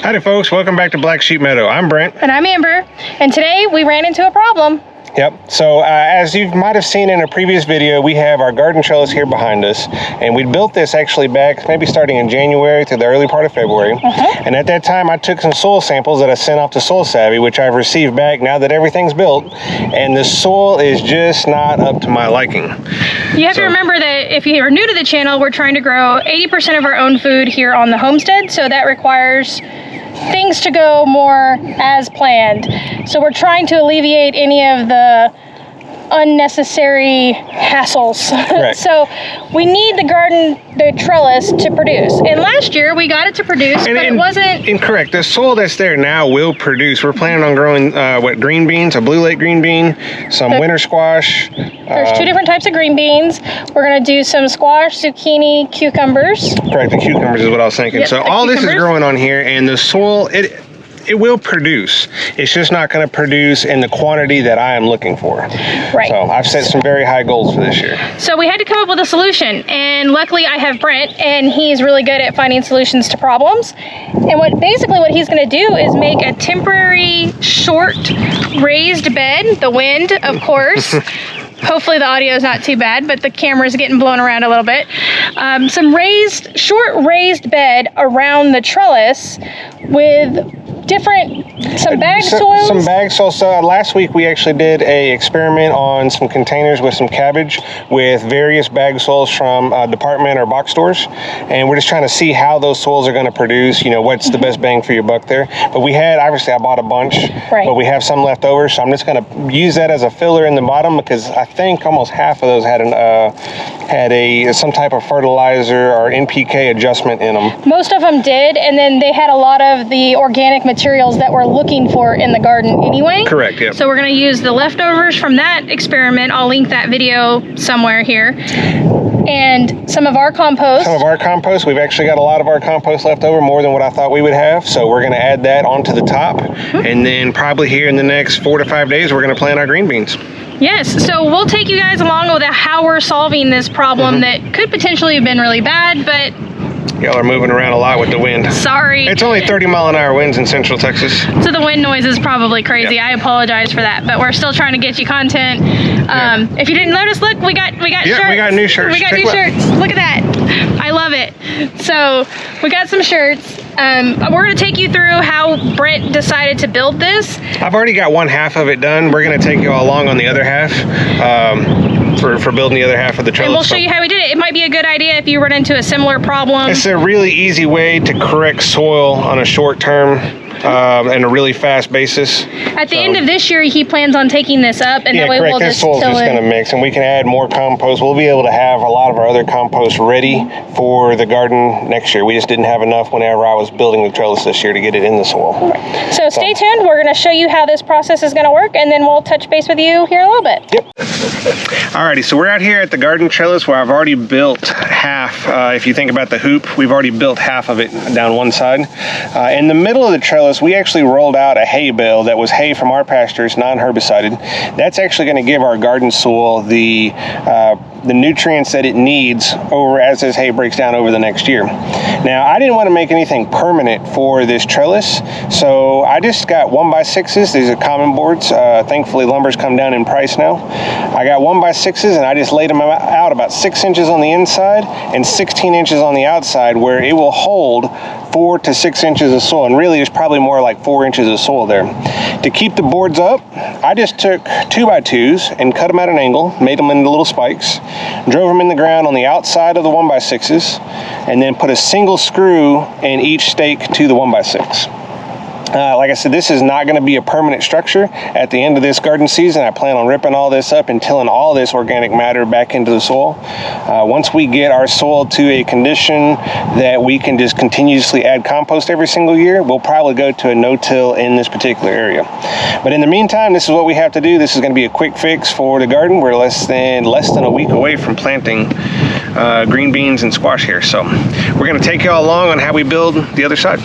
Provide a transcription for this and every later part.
Howdy folks, welcome back to Black Sheep Meadow. I'm Brent. And I'm Amber, and today we ran into a problem. Yep, so as you might have seen in a previous video, we have our garden trellis here behind us, and we built this actually back maybe starting in January to the early part of February. And at that time I took some soil samples that I sent off to Soil Savvy, which I've received back now that everything's built, and the soil is just not up to my liking. You have to remember that if you are new to the channel, we're trying to grow 80% of our own food here on the homestead, so that requires things to go more as planned. So we're trying to alleviate any of the unnecessary hassles. So we need the trellis to produce. And last year we got it to produce, but it wasn't... Incorrect. The soil that's there now will produce. We're planning on growing green beans, a blue lake green bean, some winter squash. There's two different types of green beans. We're going to do some squash, zucchini, cucumbers. Correct. The cucumbers is what I was thinking. Yep, so all this is growing on here, and the soil, it will produce. It's just not going to produce in the quantity that I am looking for. Right. So I've set some very high goals for this year. So we had to come up with a solution, and luckily I have Brent, and he's really good at finding solutions to problems. And what he's going to do is make a temporary short raised bed. The wind, of course. Hopefully the audio is not too bad, but the camera's getting blown around a little bit. Some short raised bed around the trellis with some bag soils. Some bag soil. So last week we actually did a experiment on some containers with some cabbage with various bag soils from department or box stores, and we're just trying to see how those soils are going to produce. You know, what's the best bang for your buck there. But we had, obviously I bought a bunch, but we have some left over, so I'm just going to use that as a filler in the bottom, because I think almost half of those had some type of fertilizer or NPK adjustment in them. Most of them did, and then they had a lot of the organic materials that we're looking for in the garden anyway. Correct, yeah. So we're going to use the leftovers from that experiment. I'll link that video somewhere here. And some of our compost. We've actually got a lot of our compost left over, more than what I thought we would have. So we're going to add that onto the top. And then probably here in the next 4 to 5 days, we're going to plant our green beans. Yes, so we'll take you guys along with how we're solving this problem that could potentially have been really bad, but... Y'all are moving around a lot with the wind. Sorry. It's only 30-mile-an-hour winds in Central Texas. So the wind noise is probably crazy. Yep. I apologize for that, but we're still trying to get you content. If you didn't notice, look, we got shirts. Yeah, we got new shirts. We got new shirts. Look at that. I love it. So we got some shirts. We're going to take you through how Brent decided to build this. I've already got one half of it done. We're going to take you all along on the other half. For building the other half of the trellis. And we'll show you how we did it. It might be a good idea if you run into a similar problem. It's a really easy way to correct soil on a short term and a really fast basis. At the end of this year, he plans on taking this up, and that way we'll just soil's just going to mix, and we can add more compost. We'll be able to have a lot of our other compost ready for the garden next year. We just didn't have enough whenever I was building the trellis this year to get it in the soil. So stay tuned. We're going to show you how this process is going to work, and then we'll touch base with you here in a little bit. Yep. Alrighty, so we're out here at the garden trellis where I've already built half. If you think about the hoop, we've already built half of it down one side. In the middle of the trellis, we actually rolled out a hay bale that was hay from our pastures, non-herbicided. That's actually going to give our garden soil the nutrients that it needs as this hay breaks down over the next year. Now, I didn't want to make anything permanent for this trellis, so I just got 1x6s. These are common boards. Thankfully, lumber's come down in price now. I got 1x6s, and I just laid them out about 6 inches on the inside and 16 inches on the outside, where it will hold 4 to 6 inches of soil, and really there's probably more like 4 inches of soil there. To keep the boards up, I just took 2x2s and cut them at an angle, made them into little spikes, drove them in the ground on the outside of the 1x6s, and then put a single screw in each stake to the 1x6. Like I said, this is not going to be a permanent structure. At the end of this garden season, I plan on ripping all this up and tilling all this organic matter back into the soil. Once we get our soil to a condition that we can just continuously add compost every single year, we'll probably go to a no-till in this particular area. But in the meantime, this is what we have to do. This is going to be a quick fix for the garden. We're less than a week away from planting green beans and squash here. So we're going to take you all along on how we build the other side.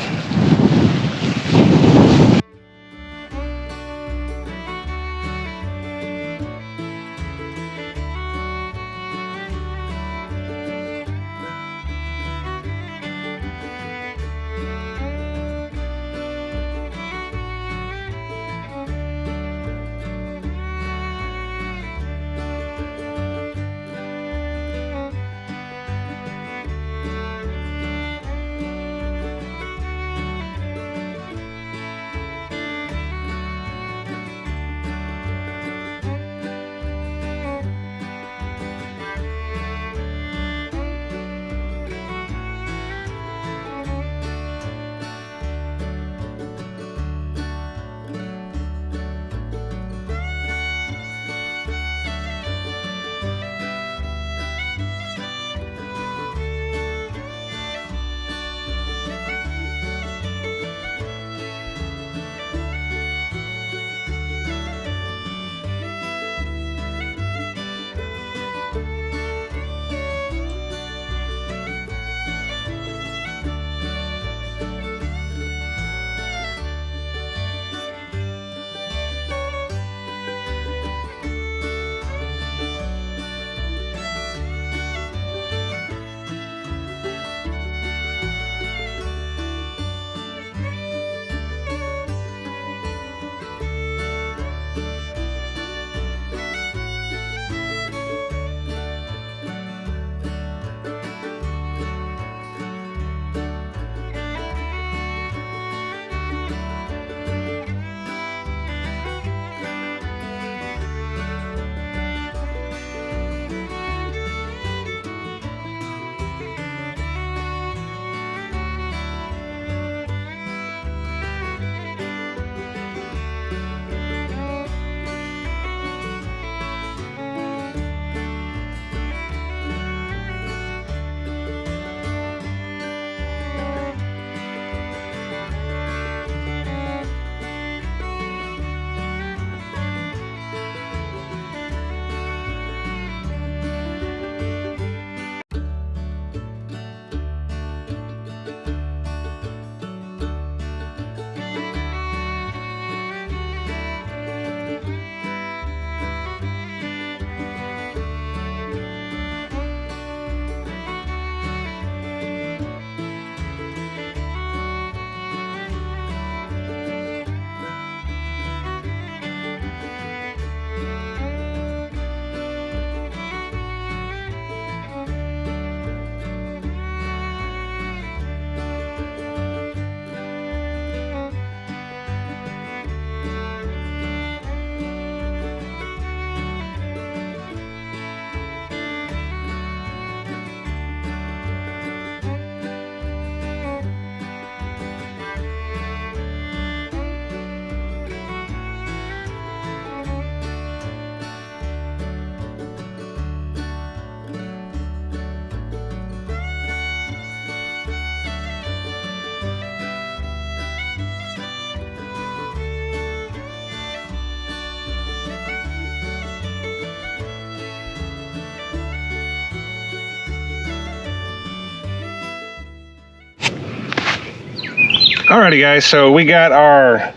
Alrighty guys, so we got our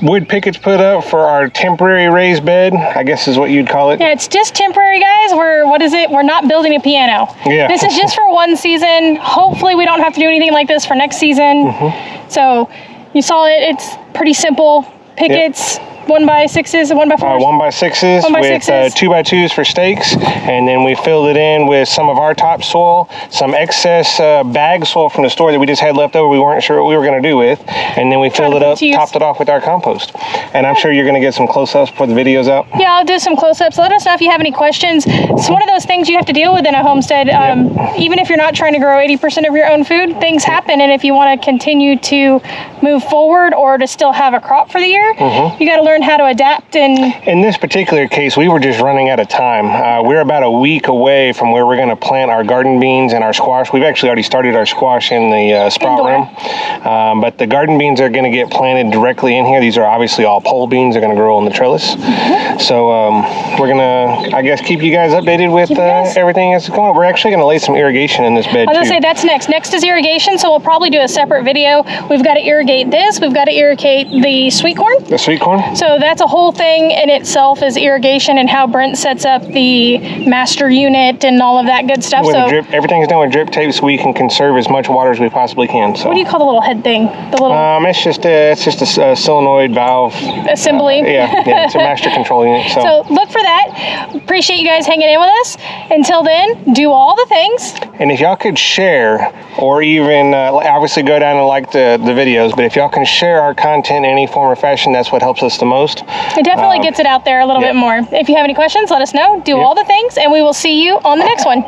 wood pickets put up for our temporary raised bed, I guess is what you'd call it. Yeah, it's just temporary, guys. We're not building a piano. Yeah. This is just for one season. Hopefully we don't have to do anything like this for next season. So you saw it, it's pretty simple pickets. 1x6s, 1x4s? 1x6s with 2x2s for stakes, and then we filled it in with some of our topsoil, some excess bag soil from the store that we just had left over we weren't sure what we were going to do with, and then we filled it up, topped it off with our compost. And I'm sure you're going to get some close-ups before the video's out. Yeah, I'll do some close-ups. Let us know if you have any questions. It's one of those things you have to deal with in a homestead. Even if you're not trying to grow 80% of your own food, things happen, and if you want to continue to move forward or to still have a crop for the year, you got to learn how to adapt. And in this particular case, we were just running out of time. We're about a week away from where we're going to plant our garden beans and our squash. We've actually already started our squash in the sprout room, but the garden beans are going to get planted directly in here. These are obviously all pole beans. They're going to grow on the trellis. So we're going to, I guess, keep you guys updated with everything that's going on. We're actually going to lay some irrigation in this bed, I was going to say, that's next. Next is irrigation, so we'll probably do a separate video. We've got to irrigate this. We've got to irrigate the sweet corn. The sweet corn? So that's a whole thing in itself, is irrigation and how Brent sets up the master unit and all of that good stuff. With drip, everything's done with drip tape, so we can conserve as much water as we possibly can. So what do you call the little head thing? The little it's just a solenoid valve assembly. Yeah, it's a master control unit. So look for that. Appreciate you guys hanging in with us. Until then, do all the things. And if y'all could share, or even obviously go down and like the videos, but if y'all can share our content in any form or fashion, that's what helps us the most. It definitely gets it out there a little bit more. If you have any questions, let us know. Do all the things, and we will see you on the next one.